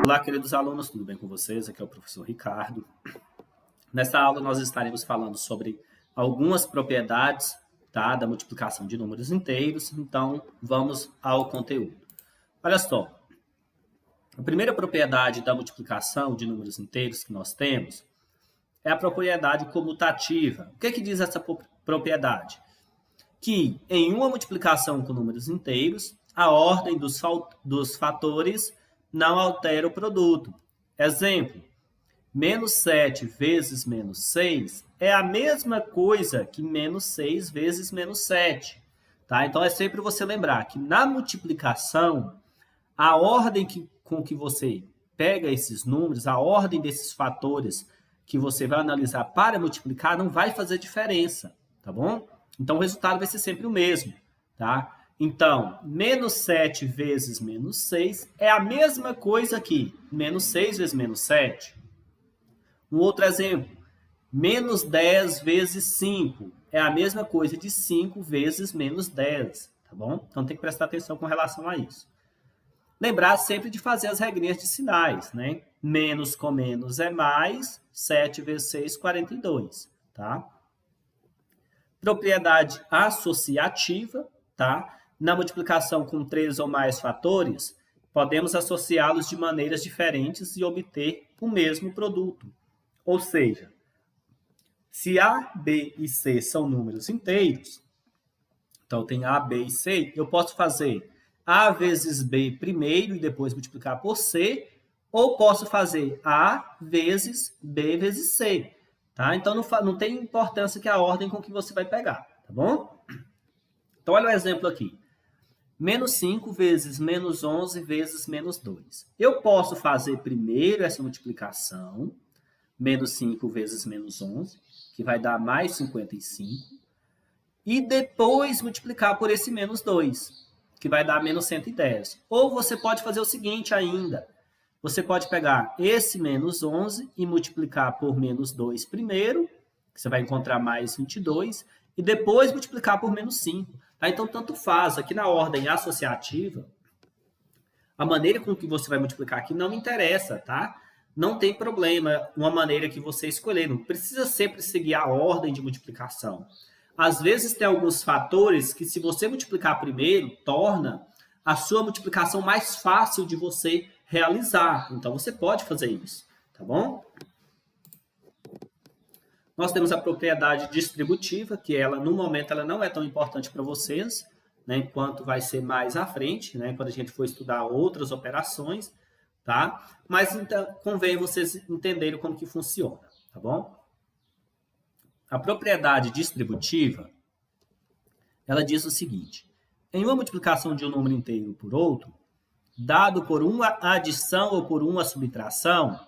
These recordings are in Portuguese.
Olá, queridos alunos, tudo bem com vocês? Aqui é o professor Ricardo. Nessa aula nós estaremos falando sobre algumas propriedades, tá, da multiplicação de números inteiros, então vamos ao conteúdo. Olha só, a primeira propriedade da multiplicação de números inteiros que nós temos é a propriedade comutativa. O que é que diz essa propriedade? Que em uma multiplicação com números inteiros, a ordem dos fatores não altera o produto. Exemplo, menos 7 vezes menos 6 é a mesma coisa que menos 6 vezes menos 7. Tá? Então, é sempre você lembrar que na multiplicação, a ordem com que você pega esses números, a ordem desses fatores que você vai analisar para multiplicar não vai fazer diferença, tá bom? Então, o resultado vai ser sempre o mesmo, tá? Então, menos 7 vezes menos 6 é a mesma coisa que menos 6 vezes menos 7. Um outro exemplo, menos 10 vezes 5 é a mesma coisa de 5 vezes menos 10, tá bom? Então, tem que prestar atenção com relação a isso. Lembrar sempre de fazer as regrinhas de sinais, né? Menos com menos é mais, 7 vezes 6, 42, tá? Propriedade associativa, tá? Na multiplicação com 3 ou mais fatores, podemos associá-los de maneiras diferentes e obter o mesmo produto. Ou seja, se A, B e C são números inteiros, então tem A, B e C, eu posso fazer A vezes B primeiro e depois multiplicar por C, ou posso fazer A vezes B vezes C. Tá? Então, não tem importância que a ordem com que você vai pegar, tá bom? Então, olha o exemplo aqui. Menos 5 vezes menos 11 vezes menos 2. Eu posso fazer primeiro essa multiplicação, menos 5 vezes menos 11, que vai dar mais 55, e depois multiplicar por esse menos 2, que vai dar menos 110. Ou você pode fazer o seguinte ainda. Você pode pegar esse menos 11 e multiplicar por menos 2 primeiro, que você vai encontrar mais 22, e depois multiplicar por menos 5. Tá? Então, tanto faz. Aqui na ordem associativa, a maneira com que você vai multiplicar aqui não me interessa, tá? Não tem problema uma maneira que você escolher. Não precisa sempre seguir a ordem de multiplicação. Às vezes, tem alguns fatores que, se você multiplicar primeiro, torna a sua multiplicação mais fácil de você realizar. Então, você pode fazer isso, tá bom? Nós temos a propriedade distributiva, que ela, no momento, ela não é tão importante para vocês, né, enquanto vai ser mais à frente, né, quando a gente for estudar outras operações, tá? Mas, então, convém vocês entenderem como que funciona, tá bom? A propriedade distributiva, ela diz o seguinte, em uma multiplicação de um número inteiro por outro, dado por uma adição ou por uma subtração,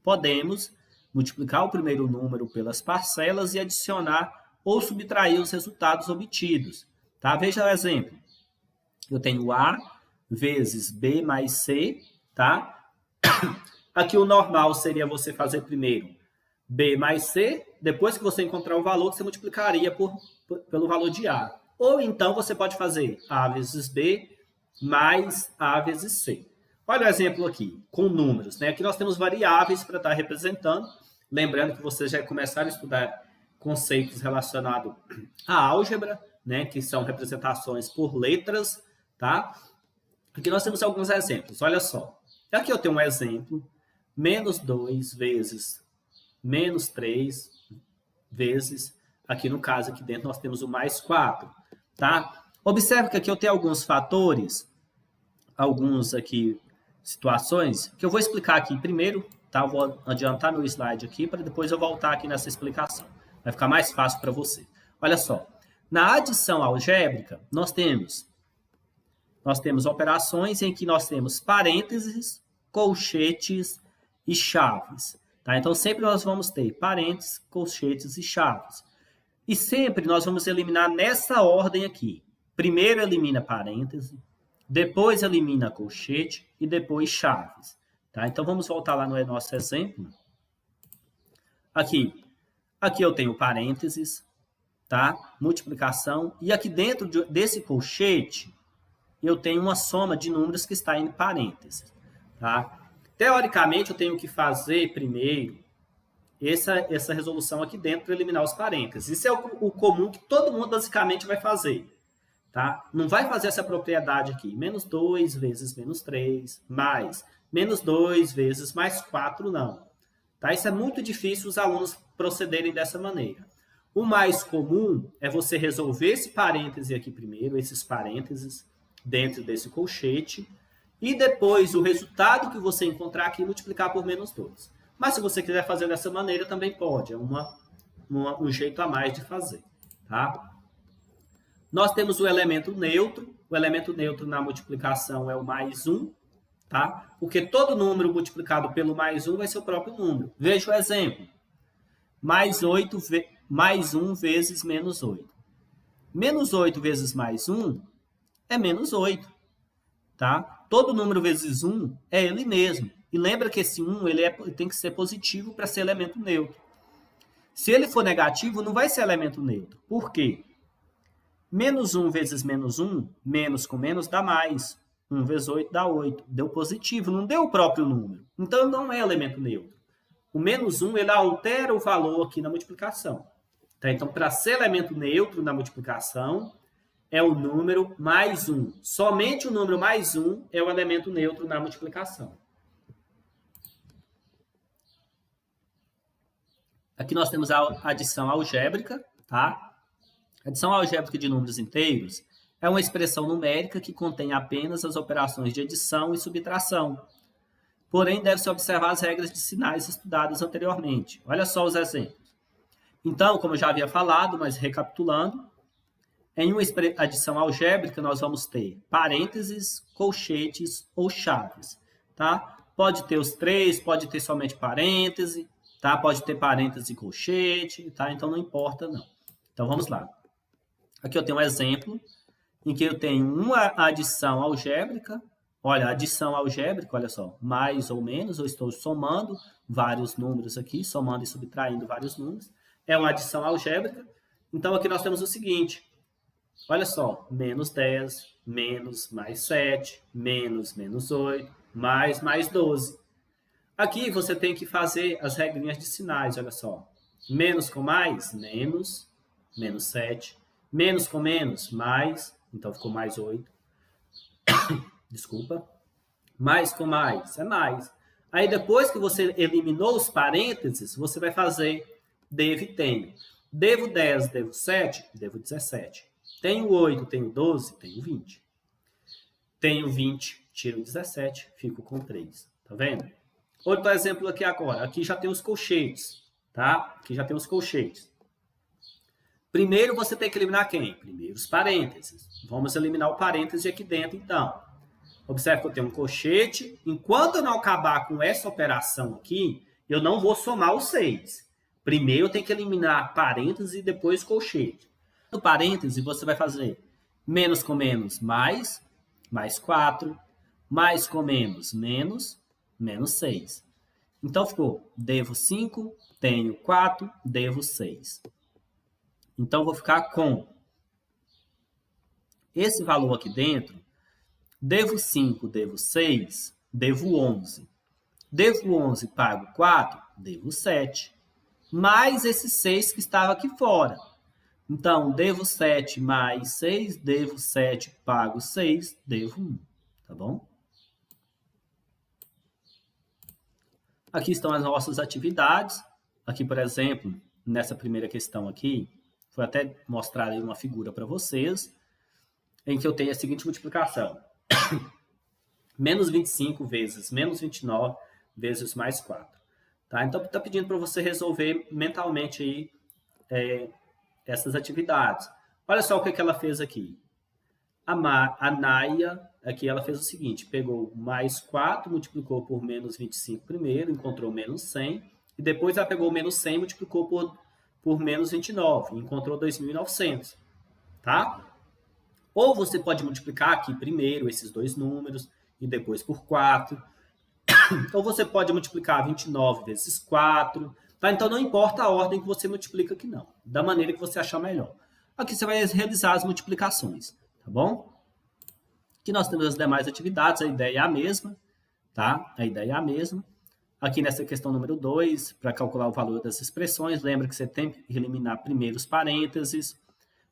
podemos multiplicar o primeiro número pelas parcelas e adicionar ou subtrair os resultados obtidos. Tá? Veja o exemplo. Eu tenho A vezes B mais C. Tá? Aqui o normal seria você fazer primeiro B mais C. Depois que você encontrar o valor, você multiplicaria pelo valor de A. Ou então você pode fazer A vezes B mais A vezes C. Olha o exemplo aqui, com números. Né? Aqui nós temos variáveis para estar representando. Lembrando que vocês já começaram a estudar conceitos relacionados à álgebra, né? Que são representações por letras. Tá? Aqui nós temos alguns exemplos. Olha só. Aqui eu tenho um exemplo. Menos 2 vezes menos 3 vezes, aqui no caso, aqui dentro nós temos o mais 4. Tá? Observe que aqui eu tenho alguns fatores, alguns aqui situações, que eu vou explicar aqui primeiro, tá? Eu vou adiantar meu slide aqui, para depois eu voltar aqui nessa explicação. Vai ficar mais fácil para você. Olha só, na adição algébrica, nós temos operações em que nós temos parênteses, colchetes e chaves. Tá? Então, sempre nós vamos ter parênteses, colchetes e chaves. E sempre nós vamos eliminar nessa ordem aqui. Primeiro elimina parêntese, depois elimina colchete e depois chaves. Tá? Então, vamos voltar lá no nosso exemplo. Aqui, Aqui eu tenho parênteses, tá? Multiplicação. E aqui dentro desse colchete, eu tenho uma soma de números que está em parênteses, tá? Teoricamente, eu tenho que fazer primeiro essa resolução aqui dentro para eliminar os parênteses. Isso é o comum que todo mundo basicamente vai fazer. Tá? Não vai fazer essa propriedade aqui. Menos 2 vezes menos 3, mais menos 2 vezes mais 4, não. Tá? Isso é muito difícil os alunos procederem dessa maneira. O mais comum é você resolver esse parêntese aqui primeiro, esses parênteses dentro desse colchete, e depois o resultado que você encontrar aqui multiplicar por menos 2. Mas se você quiser fazer dessa maneira, também pode. É um jeito a mais de fazer. Tá? Nós temos o elemento neutro. O elemento neutro na multiplicação é o mais 1. Tá? Porque todo número multiplicado pelo mais 1 vai ser o próprio número. Veja o exemplo. Mais 1 vezes menos 8. Menos 8 vezes mais 1 é menos 8. Tá? Todo número vezes 1 é ele mesmo. E lembra que esse 1 ele tem que ser positivo para ser elemento neutro. Se ele for negativo, não vai ser elemento neutro. Por quê? Menos 1 vezes menos 1, menos com menos dá mais. 1 vezes 8 dá 8. Deu positivo, não deu o próprio número. Então, não é elemento neutro. O menos 1 ele altera o valor aqui na multiplicação. Tá? Então, para ser elemento neutro na multiplicação, é o número mais 1. Somente o número mais 1 é o elemento neutro na multiplicação. Aqui nós temos a adição algébrica, tá? Adição algébrica de números inteiros é uma expressão numérica que contém apenas as operações de adição e subtração. Porém, deve-se observar as regras de sinais estudadas anteriormente. Olha só os exemplos. Então, como eu já havia falado, mas recapitulando, em uma adição algébrica nós vamos ter parênteses, colchetes ou chaves. Tá? Pode ter os três, pode ter somente parêntese, tá? Pode ter parêntese e colchete, tá? Então não importa não. Então vamos lá. Aqui eu tenho um exemplo em que eu tenho uma adição algébrica. Olha, adição algébrica, olha só, mais ou menos, eu estou somando vários números aqui, somando e subtraindo vários números. É uma adição algébrica. Então aqui nós temos o seguinte, olha só, menos 10, menos mais 7, menos 8, mais 12. Aqui você tem que fazer as regrinhas de sinais, olha só. Menos com mais, menos 7. Menos com menos, mais, então ficou mais 8. Desculpa. Mais com mais, é mais. Aí depois que você eliminou os parênteses, você vai fazer devo e tenho. Devo 10, devo 7, devo 17. Tenho 8, tenho 12, tenho 20. Tenho 20, tiro 17, fico com 3. Tá vendo? Outro exemplo aqui agora. Aqui já tem os colchetes, tá? Aqui já tem os colchetes. Primeiro você tem que eliminar quem? Primeiro os parênteses. Vamos eliminar o parêntese aqui dentro, então. Observe que eu tenho um colchete. Enquanto eu não acabar com essa operação aqui, eu não vou somar os 6. Primeiro eu tenho que eliminar parêntese e depois colchete. No parêntese você vai fazer menos com menos, mais 4. Mais com menos, menos 6. Então ficou, devo 5, tenho 4, devo 6. Então vou ficar com esse valor aqui dentro, devo 5, devo 6, devo 11. Devo 11, pago 4, devo 7. Mais esse 6 que estava aqui fora. Então, devo 7 mais 6, devo 7, pago 6, devo 1. Tá bom? Aqui estão as nossas atividades. Aqui, por exemplo, nessa primeira questão aqui, foi até mostrar aí uma figura para vocês, em que eu tenho a seguinte multiplicação. Menos 25 vezes menos 29 vezes mais 4. Tá? Então, está pedindo para você resolver mentalmente aí, essas atividades. Olha só o que ela fez aqui. A Naya, aqui ela fez o seguinte, pegou mais 4, multiplicou por menos 25 primeiro, encontrou menos 100, e depois ela pegou menos 100 e multiplicou por menos 29, encontrou 2.900, tá? Ou você pode multiplicar aqui primeiro esses dois números, e depois por 4, ou você pode multiplicar 29 vezes 4, Tá? Então, não importa a ordem que você multiplica aqui, não. Da maneira que você achar melhor. Aqui você vai realizar as multiplicações, tá bom? Aqui nós temos as demais atividades, a ideia é a mesma, tá? A ideia é a mesma. Aqui nessa questão número 2, para calcular o valor das expressões, lembra que você tem que eliminar primeiro os parênteses,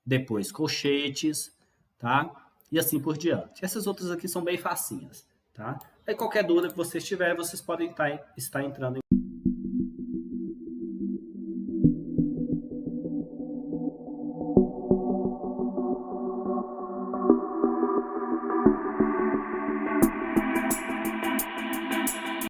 depois colchetes, tá? E assim por diante. Essas outras aqui são bem facinhas, tá? Aí qualquer dúvida que vocês tiverem, vocês podem estar entrando em